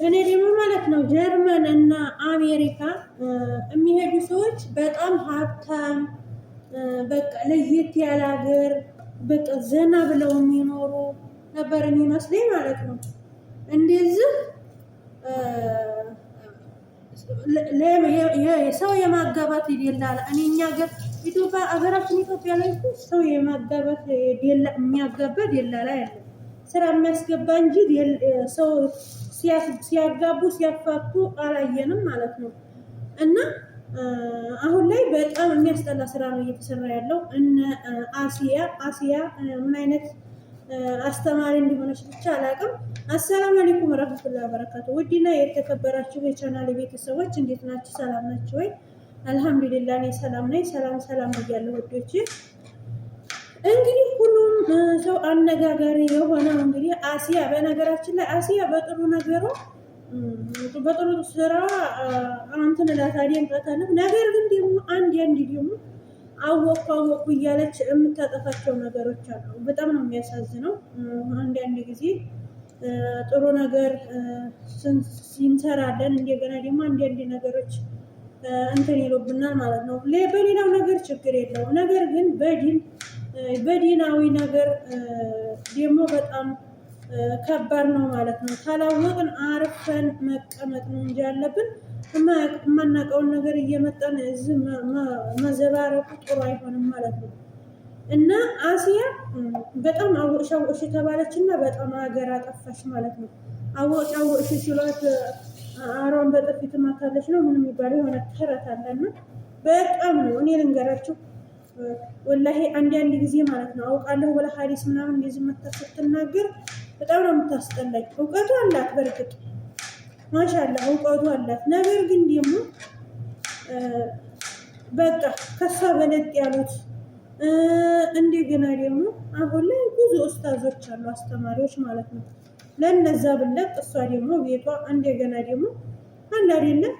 እኔ ደግሞ ማለት ነው ጀርመን እና አሜሪካ የሚሄዱ ሰዎች በጣም ሀብታም በቃ ለየት ያለ ሀገር በቃ ዘና ብለው የሚኖሩ ነበር የሚመስለኝ ማለት ነው። እንደዚህ ሰው የማጋባት ይደላል። እኛ ሀገር ኢትዮጵያ ሀገራችን ኢትዮጵያ ላይ ሰው የማጋባት የሚያጋባ ደላላ ያለ ስራ የሚያስገባ እንጂ ሰው ሲያጋቡ ሲያፋቱ አላየንም ማለት ነው። እና አሁን ላይ በጣም የሚያስጠላ ስራ ነው እየተሰራ ያለው። እነ አሲያ ምን አይነት አስተማሪ እንደሆነች ብቻ አላውቅም። አሰላሙ አለይኩም ወራህመቱላሂ ወበረካቱ። ውድና የተከበራችሁ የቻናል ቤተሰቦች እንዴት ናችሁ? ሰላም ናችሁ ወይ? አልሐምዱሊላህ እኔ ሰላም ነኝ። ሰላም ብያለሁ ወዶቼ። እንግዲህ ሁሉም ሰው አነጋጋሪ የሆነው እንግዲህ አሲያ፣ በነገራችን ላይ አሲያ በጥሩ ነገሯ በጥሩ ስራ እንትን እላታለሁ አደንቃታለሁ። ነገር ግን ደግሞ አንድ ደግሞ አወቁ እያለች የምታጠፋቸው ነገሮች አሉ። በጣም ነው የሚያሳዝነው። አንድ ጊዜ ጥሩ ነገር እንሰራለን፣ እንደገና ደግሞ አንድ ነገሮች እንትን ይሉብናል ማለት ነው። በሌላው ነገር ችግር የለውም። ነገር ግን በዲናዊ ነገር ደግሞ በጣም ከባድ ነው ማለት ነው። ካላወቅን አርፈን መቀመጥ ነው እንጂ ያለብን የማናውቀውን ነገር እየመጣን እዚህ መዘባረቁ ጥሩ አይሆንም ማለት ነው። እና አሲያ በጣም አወቅሽ የተባለች እና በጣም ሀገር አጠፋሽ ማለት ነው። አወቅሽ ሲሏት አሯን በጥፊ ትመታለች ነው ምን የሚባለው የሆነ ተረት አለና በጣም ነው። እኔ ልንገራችሁ ወላሂ አንድ ጊዜ ማለት ነው አውቃለሁ ወላ ሀዲስ ምናምን እንደዚህ መታ ስትናገር በጣም ነው የምታስጠላኝ። እውቀቱ አላት በርግጥ ማሻአላ እውቀቱ አላት። ነገር ግን ደግሞ በቃ ከሷ በለጥ ያሉት እንደገና ደግሞ አሁን ላይ ብዙ ኡስታዞች አሉ አስተማሪዎች ማለት ነው። ለነዛ ብለጥ እሷ ደግሞ ቤቷ እንደገና ደግሞ አንድ አይደለም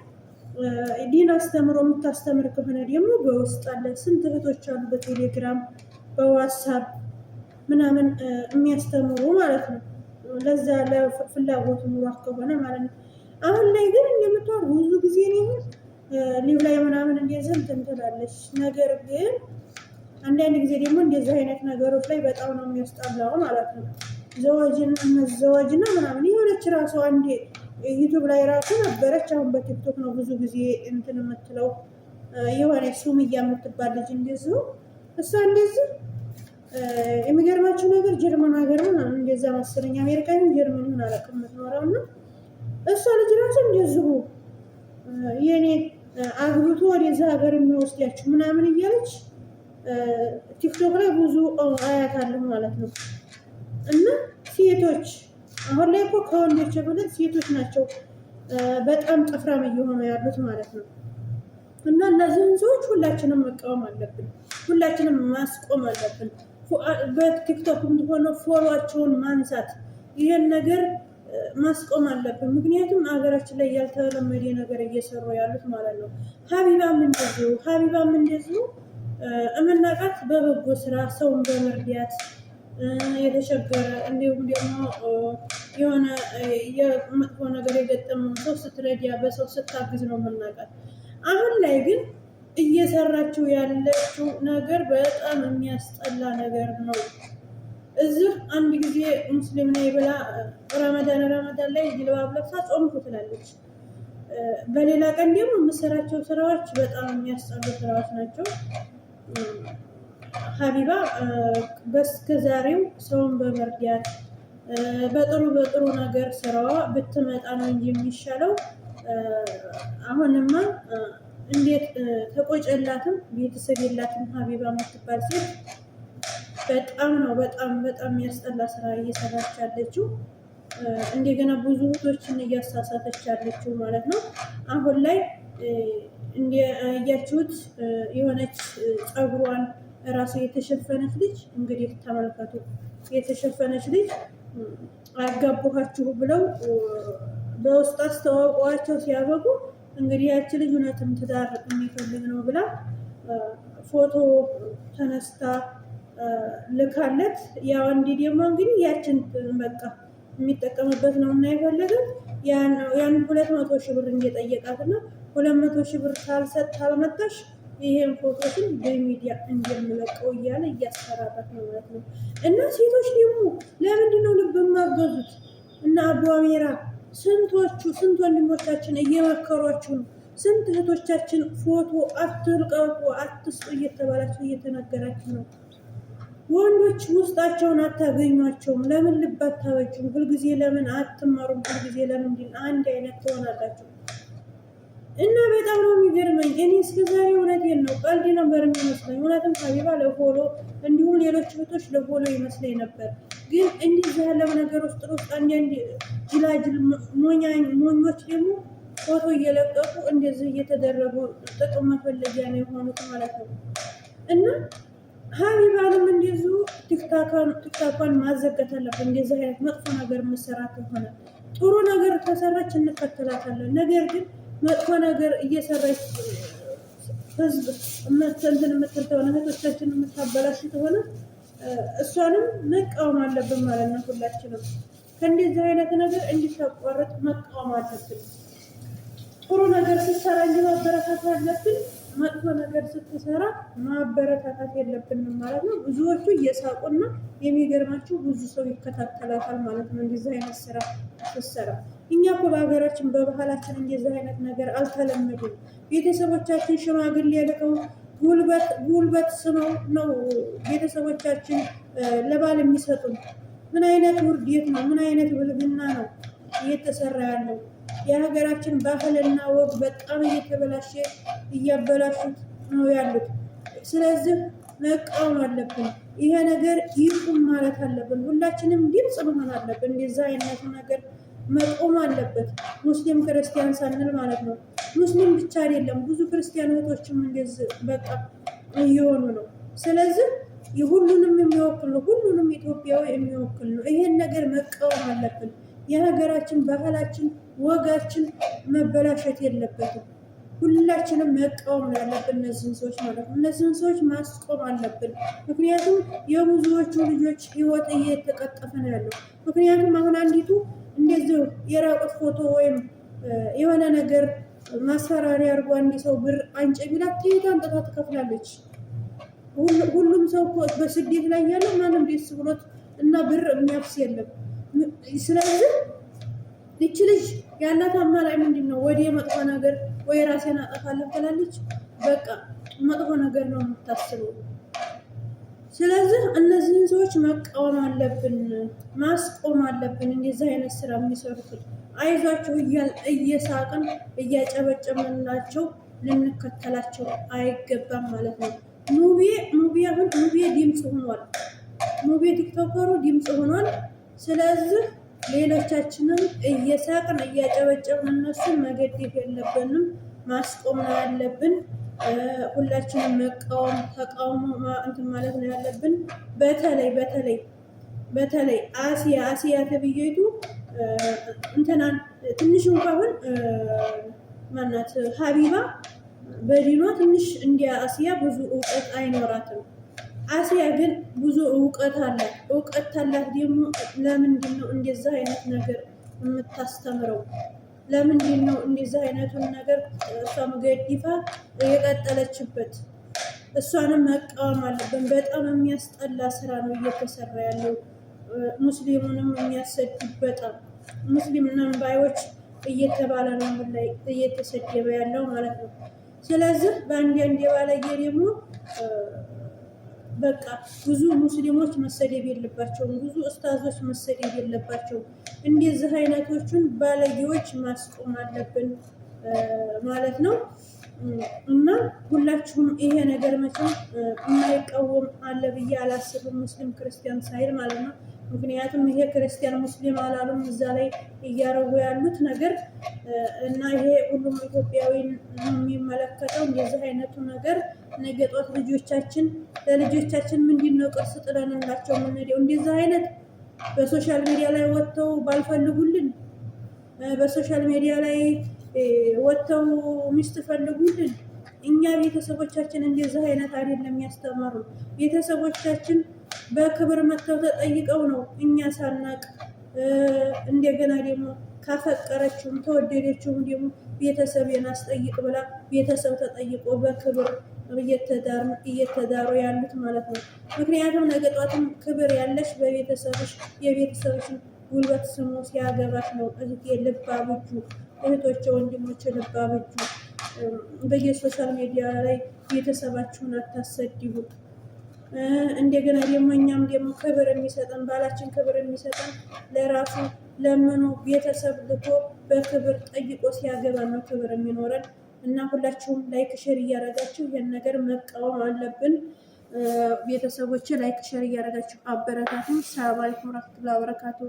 ዲን አስተምሮ የምታስተምር ከሆነ ደግሞ በውስጥ አለ። ስንት እህቶች አሉ በቴሌግራም በዋትስአፕ ምናምን የሚያስተምሩ ማለት ነው። ለዛ ለፍላጎት ኑሯት ከሆነ ማለት ነው። አሁን ላይ ግን እንደምታወር ብዙ ጊዜ ነው ሊቭ ላይ ምናምን እንደዚህ እንትን ትላለች። ነገር ግን አንዳንድ ጊዜ ደግሞ እንደዚህ አይነት ነገሮች ላይ በጣም ነው የሚያስጠላው ማለት ነው። ዘዋጅና ምናምን የሆነች ራሱ አንዴ ዩቲዩብ ላይ ራሱ ነበረች። አሁን በቲክቶክ ነው ብዙ ጊዜ እንትን የምትለው የሆነ ሱምያ የምትባል ልጅ እንደዚሁ እሷ እንደዚህ የሚገርማችሁ ነገር ጀርመን ሀገር ነው እንደዛ መሰለኝ አሜሪካ ይሁን ጀርመን ይሁን አላውቅም የምትኖረው እና እሷ ልጅ ራሱ እንደዚሁ የኔ አግብቶ ወደዛ ሀገር የሚወስዳችሁ ምናምን እያለች ቲክቶክ ላይ ብዙ አያታለሁ ማለት ነው። እና ሴቶች አሁን ላይ እኮ ከወንዶች በላይ ሴቶች ናቸው በጣም ጥፍራም እየሆኑ ያሉት ማለት ነው። እና እነዚህን ሰዎች ሁላችንም መቃወም አለብን፣ ሁላችንም ማስቆም አለብን። በቲክቶክ ሆነ ፎሎዋቸውን ማንሳት ይሄን ነገር ማስቆም አለብን። ምክንያቱም ሀገራችን ላይ ያልተለመደ ነገር እየሰሩ ያሉት ማለት ነው። ሀቢባም እንደዚሁ እምናቃት በበጎ ስራ ሰውን በመርዳት የተቸገረ እንዲሁም ደግሞ የሆነ የመጥፎ ነገር የገጠመው ሰው ስትረዳ በሰው ስታግዝ ነው የምናውቃት። አሁን ላይ ግን እየሰራችው ያለችው ነገር በጣም የሚያስጠላ ነገር ነው። እዚህ አንድ ጊዜ ሙስሊም ነኝ ብላ ረመዳን ላይ ጅልባብ ለብሳ ጾምኩ ትላለች። በሌላ ቀን ደግሞ የምሰራቸው ስራዎች በጣም የሚያስጠሉ ስራዎች ናቸው። ሀቢባ በስከዛሬው ሰውን በመርዳት በጥሩ ነገር ስራዋ ብትመጣ ነው እንጂ የሚሻለው። አሁንማ እንዴት ተቆጨላትም ቤተሰብ የላትም ሀቢባ የምትባል ሴት በጣም የሚያስጠላ ስራ እየሰራች ያለችው። እንደገና ብዙ እህቶችን እያሳሳተች ያለችው ማለት ነው። አሁን ላይ እያችሁት የሆነች ፀጉሯን ራሱ የተሸፈነች ልጅ እንግዲህ ተመልከቱ። የተሸፈነች ልጅ አጋባኋችሁ ብለው በውስጥ አስተዋውቀዋቸው ሲያበቁ እንግዲህ ያቺ ልጅ እውነትም ትዳር የሚፈልግ ነው ብላ ፎቶ ተነስታ ልካለት። ያ ወንድ ደግሞ እንግዲህ ያችን በቃ የሚጠቀምበት ነው እና የፈለገ ያን 200 ሺህ ብር እንደጠየቃትና 200 ሺህ ብር ካልመጣሽ ይሄን ፎቶሽን በሚዲያ እንደምለቀው እያለ እያስፈራራት ነው ማለት ነው። እና ሴቶች ደግሞ ለምንድን ነው ልብ የማገዙት? እና አቡ አሜራ ስንት ወንድሞቻችን እየመከሯችሁ ነው። ስንት እህቶቻችን ፎቶ አትልቀቁ አትስጡ እየተባላችሁ እየተነገራችሁ ነው። ወንዶች ውስጣቸውን አታገኟቸውም። ለምን ልብ አታበጁም? ሁልጊዜ ለምን አትማሩም? ሁልጊዜ ለምንድን አንድ አይነት ትሆናላችሁ? እና በጣም ነው የሚገርመኝ። እኔ እስከዛሬ እውነቴን ነው ቀልድ ነበር የሚመስለኝ። እውነትም ሀቢባ ለፎሎ እንዲሁም ሌሎች እህቶች ለፎሎ ይመስለኝ ነበር። ግን እንዲህ ያለው ነገር ውስጥ አንዳንድ ጅላጅል ሞኞች ደግሞ ፎቶ እየለቀቁ እንደዚህ እየተደረጉ ጥቅም መፈለጊያ ነው የሆኑት ማለት ነው። እና ሀቢባንም እንደዚሁ ቲክታኳን ማዘጋት አለብን። እንደዚህ አይነት መጥፎ ነገር መሰራት ከሆነ ጥሩ ነገር ከሰራች እንከተላታለን። ነገር ግን መጥፎ ነገር እየሰራች ህዝብ እንትን የምትል ከሆነ እህቶቻችን የምታበላሽ ከሆነ እሷንም መቃወም አለብን ማለት ነው። ሁላችንም ከእንደዚህ አይነት ነገር እንዲታቋረጥ መቃወም አለብን። ጥሩ ነገር ስትሰራ እንጂ ማበረታታት አለብን። መጥፎ ነገር ስትሰራ ማበረታታት የለብንም ማለት ነው። ብዙዎቹ እየሳቁና የሚገርማቸው ብዙ ሰው ይከታተላታል ማለት ነው። እንደዚህ አይነት ስራ ስትሰራ እኛ እኮ በሀገራችን በባህላችን እንደዚህ አይነት ነገር አልተለመድም። ቤተሰቦቻችን ሽማግሌ ልከው ጉልበት ስመው ነው ቤተሰቦቻችን ለባል የሚሰጡን። ምን አይነት ውርዴት ነው? ምን አይነት ብልግና ነው እየተሰራ ያለው? የሀገራችን ባህልና ወግ በጣም እየተበላሸ እያበላሹት ነው ያሉት። ስለዚህ መቃወም አለብን። ይሄ ነገር ይቁም ማለት አለብን። ሁላችንም ድምፅ መሆን አለብን። እንደዛ አይነቱ ነገር መቆም አለበት። ሙስሊም ክርስቲያን ሳንል ማለት ነው። ሙስሊም ብቻ አይደለም፣ ብዙ ክርስቲያን እህቶችም እንደዚህ በቃ እየሆኑ ነው። ስለዚህ ሁሉንም የሚወክል ነው፣ ሁሉንም ኢትዮጵያዊ የሚወክል ነው። ይሄን ነገር መቃወም አለብን። የሀገራችን ባህላችን ወጋችን መበላሸት የለበትም። ሁላችንም መቃወም ያለብን እነዚህን ሰዎች ማለት ነው። እነዚህን ሰዎች ማስቆም አለብን። ምክንያቱም የብዙዎቹ ልጆች ህይወት እየተቀጠፈ ነው ያለው። ምክንያቱም አሁን አንዲቱ እንደዚሁ የራቁት ፎቶ ወይም የሆነ ነገር ማስፈራሪያ አድርጎ አንድ ሰው ብር አንጭ ቢላት ትሄድ አምጥታ ትከፍላለች። ሁሉም ሰው በስደት ላይ ያለ ማንም ደስ ብሎት እና ብር የሚያፍስ የለም። ስለዚህ ይቺ ልጅ ያላት አማራጭ ምንድን ነው? ወደ መጥፎ ነገር ወይ ራሴን አጠፋለሁ ትላለች። በቃ መጥፎ ነገር ነው የምታስበው። ስለዚህ እነዚህን ሰዎች መቃወም አለብን፣ ማስቆም አለብን። እንደዚህ አይነት ስራ የሚሰሩትን አይዟችሁ እየሳቅን እያጨበጨብንላቸው ልንከተላቸው አይገባም ማለት ነው። ሙቤ ድምፅ ሆኗል። ሙቤ ቲክቶከሩ ድምፅ ሆኗል። ስለዚህ ሌሎቻችንም እየሳቅን እያጨበጨብን እነሱን መገደፍ የለብንም፣ ማስቆም ነው ያለብን። ሁላችንም መቃወም ተቃውሞ እንትን ማለት ነው ያለብን። በተለይ አሲያ ተብዬቱ እንትናን ትንሽ እንኳን ማናት ሀቢባ በዲኗ ትንሽ እንደ አሲያ ብዙ እውቀት አይኖራትም። አሲያ ግን ብዙ እውቀት አላት። እውቀት አላት ደግሞ ለምንድን ነው እንደዛ አይነት ነገር የምታስተምረው? ለምንድን ነው እንደዛ አይነቱን ነገር እሷም ገዲፋ የቀጠለችበት? እሷንም መቃወም አለብን። በጣም የሚያስጠላ ስራ ነው እየተሰራ ያለው። ሙስሊሙንም የሚያሰድብ በጣም ሙስሊም ነን ባዮች እየተባለ ነው አሁን ላይ እየተሰደበ ያለው ማለት ነው። ስለዚህ በአንድ ባለጌ ደግሞ በቃ ብዙ ሙስሊሞች መሰደብ የለባቸውም። ብዙ ኡስታዞች መሰደብ የለባቸውም። እንደዚህ አይነቶቹን ባለጌዎች ማስቆም አለብን ማለት ነው። እና ሁላችሁም ይሄ ነገር መቼም የማይቃወም አለ ብዬ አላስብም፣ ሙስሊም ክርስቲያን ሳይል ማለት ነው። ምክንያቱም ይሄ ክርስቲያን ሙስሊም አላሉም እዛ ላይ እያረጉ ያሉት ነገር እና ይሄ ሁሉም ኢትዮጵያዊ የሚመለከተው እንደዚህ አይነቱ ነገር ነገ ጧት ለልጆቻችን ምንድን ነው ቅርስ ጥለንላቸው የምንሄደው? እንደዚህ አይነት በሶሻል ሚዲያ ላይ ወጥተው ባልፈልጉልን፣ በሶሻል ሚዲያ ላይ ወጥተው ሚስት ፈልጉልን። እኛ ቤተሰቦቻችን እንደዚህ አይነት አይደለም ያስተማሩ። ቤተሰቦቻችን በክብር መጥተው ተጠይቀው ነው እኛ ሳናቅ እንደገና ደግሞ ካፈቀረችውም ተወደደችውም ደግሞ ቤተሰቤን አስጠይቅ ብላ ቤተሰብ ተጠይቆ በክብር እየተዳሩ ያሉት ማለት ነው። ምክንያቱም ነገ ጧትም ክብር ያለሽ በቤተሰብሽ የቤተሰብሽን ጉልበት ስሙ ሲያገባሽ ነው። እህቴ ልብ አብጁ፣ እህቶቼ ወንድሞቼ ልብ አብጁ። በየሶሻል ሚዲያ ላይ ቤተሰባችሁን አታሰድቡ። እንደገና ደግሞ እኛም ደግሞ ክብር የሚሰጠን ባላችን ክብር የሚሰጠን ለራሱ ለምኑ ቤተሰብ ልኮ በክብር ጠይቆ ሲያገባ ነው ክብር የሚኖረን። እና ሁላችሁም ላይክ ሼር እያደረጋችሁ ይህን ነገር መቃወም አለብን። ቤተሰቦች ላይክ ሼር እያደረጋችሁ አበረታቱ። ሰላም አለይኩም ወራህመቱላሂ ወበረካቱ።